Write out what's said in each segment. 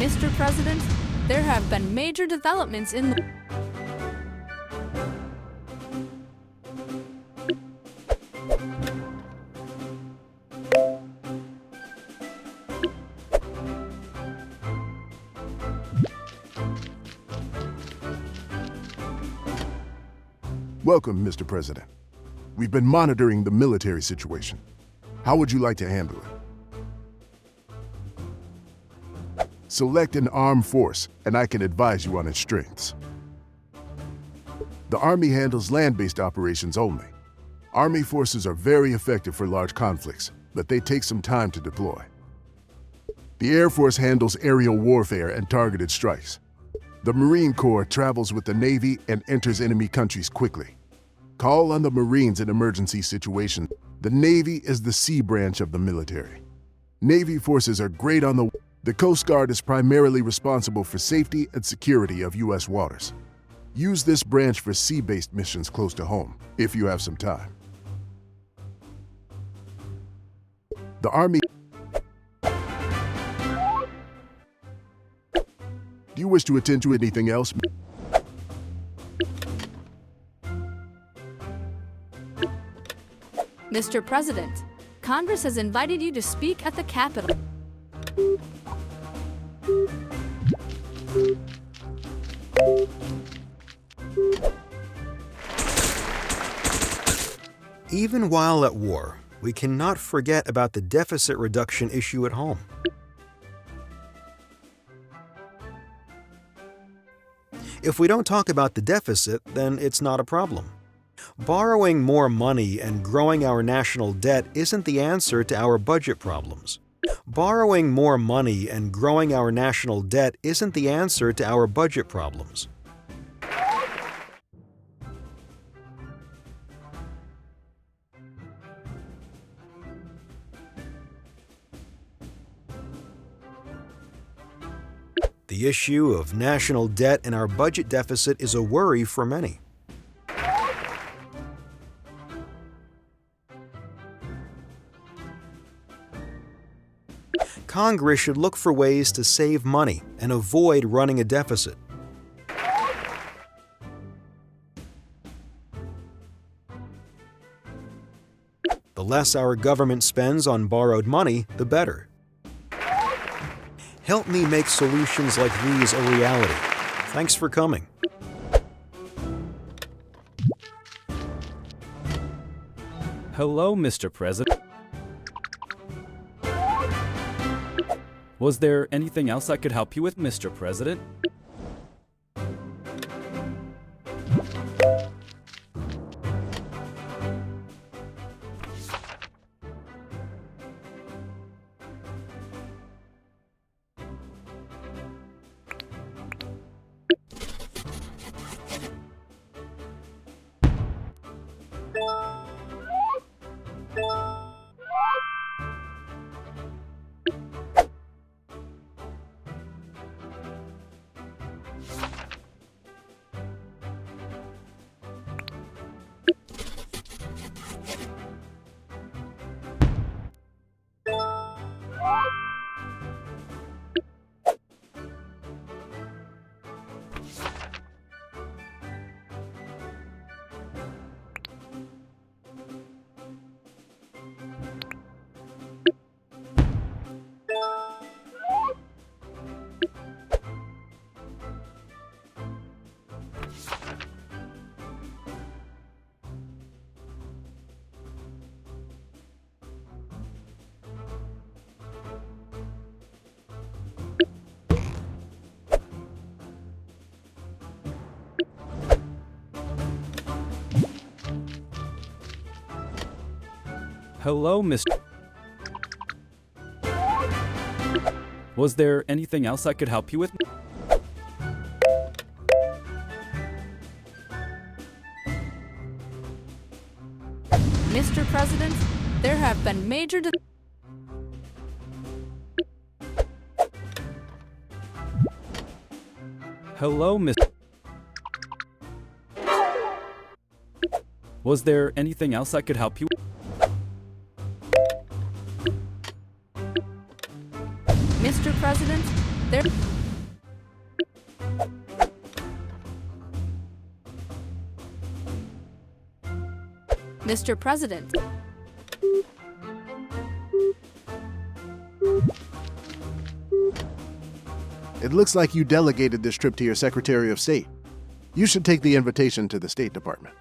Mr. President, there have been major developments in the... Welcome, Mr. President. We've been monitoring the military situation. How would you like to handle it? Select an armed force, and I can advise you on its strengths. The Army handles land-based operations only. Army forces are very effective for large conflicts, but they take some time to deploy. The Air Force handles aerial warfare and targeted strikes. The Marine Corps travels with the Navy and enters enemy countries quickly. Call on the Marines in emergency situations. The Navy is the sea branch of the military. Navy forces are great on the Coast Guard is primarily responsible for safety and security of U.S. waters. Use this branch for sea-based missions close to home, if you have some time. The Army... Do you wish to attend to anything else? Mr. President, Congress has invited you to speak at the Capitol. Even while at war, we cannot forget about the deficit reduction issue at home. If we don't talk about the deficit, then it's not a problem. Borrowing more money and growing our national debt isn't the answer to our budget problems. Borrowing more money and growing our national debt isn't the answer to our budget problems. The issue of national debt and our budget deficit is a worry for many. Congress should look for ways to save money and avoid running a deficit. The less our government spends on borrowed money, the better. Help me make solutions like these a reality. Thanks for coming. Hello, Mr. President. Was there anything else I could help you with, Mr. President? Hello, Mr. Was there anything else I could help you with? Mr. President, there have been major Hello, Mr. Was there anything else I could help you with? Mr. President, there... Mr. President. It looks like you delegated this trip to your Secretary of State. You should take the invitation to the State Department.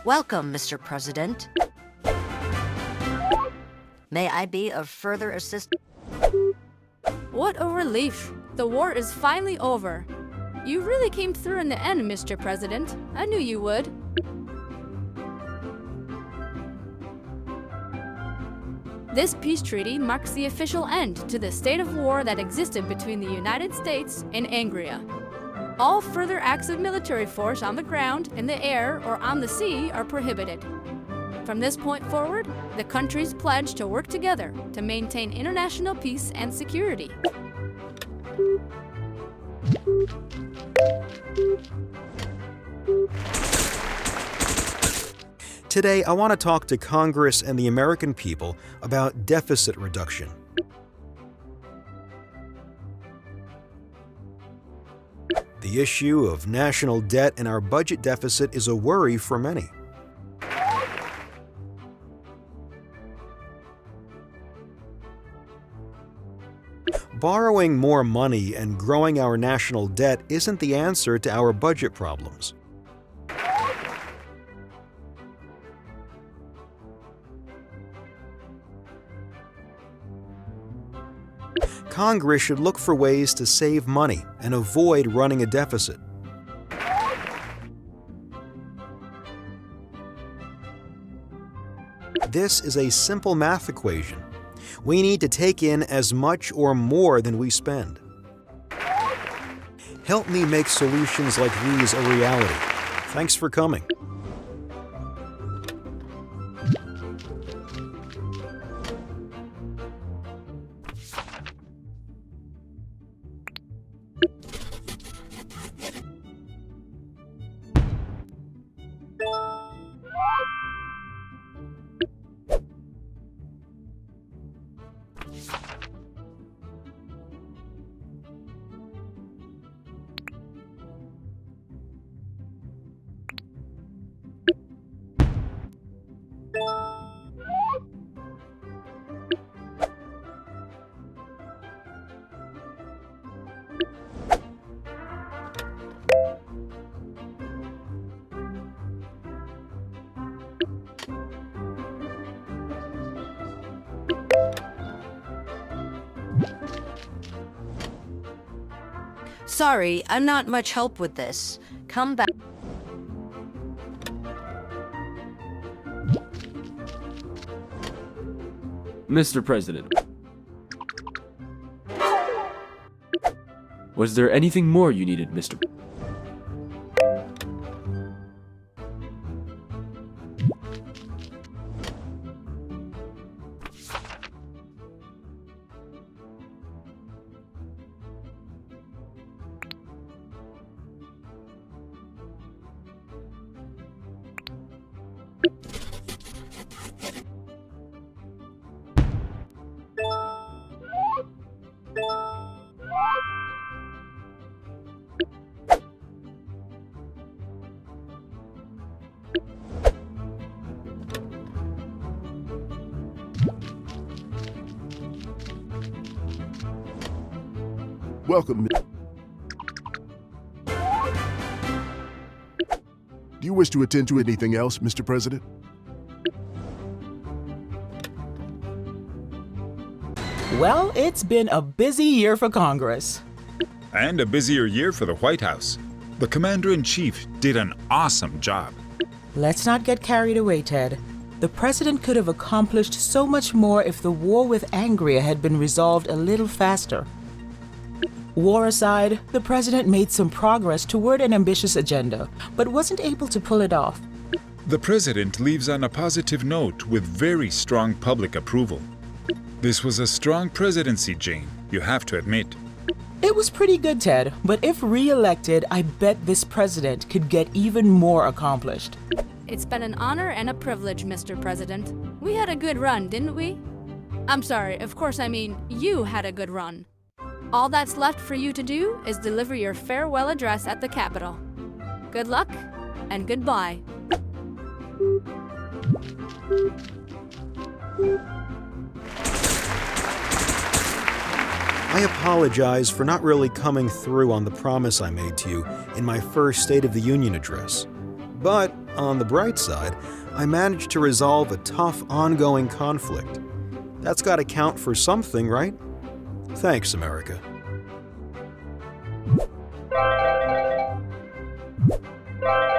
Welcome, Mr. President. May I be of further assistance? What a relief. The war is finally over. You really came through in the end, Mr. President. I knew you would. This peace treaty marks the official end to the state of war that existed between the United States and Angria. All further acts of military force on the ground, in the air, or on the sea are prohibited. From this point forward, the countries pledge to work together to maintain international peace and security. Today, I want to talk to Congress and the American people about deficit reduction. The issue of national debt and our budget deficit is a worry for many. Borrowing more money and growing our national debt isn't the answer to our budget problems. Congress should look for ways to save money and avoid running a deficit. This is a simple math equation. We need to take in as much or more than we spend. Help me make solutions like these a reality. Thanks for coming. Sorry, I'm not much help with this. Come back. Mr. President, was there anything more you needed, Mr. Welcome. Do you wish to attend to anything else, Mr. President? Well, it's been a busy year for Congress. And a busier year for the White House. The Commander-in-Chief did an awesome job. Let's not get carried away, Ted. The president could have accomplished so much more if the war with Angria had been resolved a little faster. War aside, the president made some progress toward an ambitious agenda, but wasn't able to pull it off. The president leaves on a positive note with very strong public approval. This was a strong presidency, Jane, you have to admit. It was pretty good, Ted, but if re-elected, I bet this president could get even more accomplished. It's been an honor and a privilege, Mr. President. We had a good run, didn't we? I'm sorry, of course I mean you had a good run. All that's left for you to do is deliver your farewell address at the Capitol. Good luck and goodbye. I apologize for not really coming through on the promise I made to you in my first State of the Union address. But, on the bright side, I managed to resolve a tough, ongoing conflict. That's gotta count for something, right? Thanks, America. you